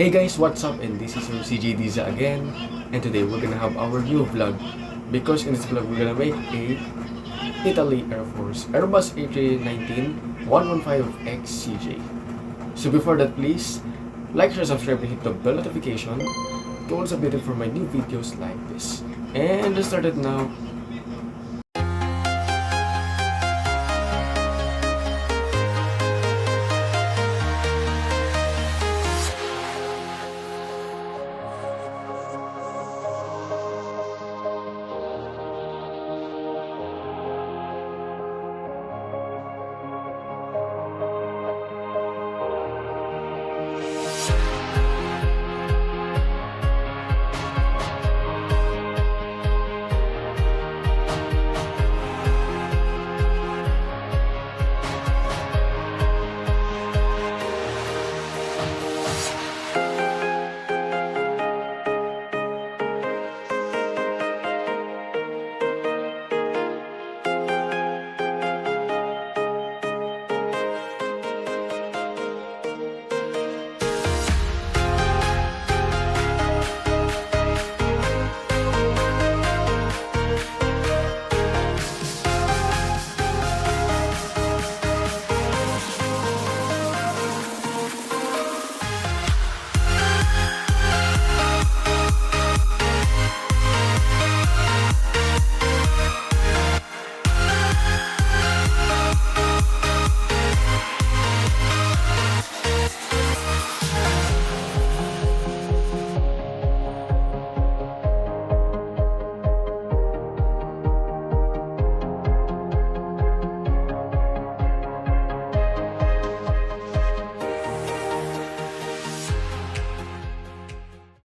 Hey guys, what's up? And this is your CJ Diza again. And today we're gonna have our new vlog. Because in this vlog we're gonna make a Italy Air Force Airbus A319-115X CJ. So before that, please like, share, subscribe, and hit the bell notification to also update for my new videos like this. And let's start it now.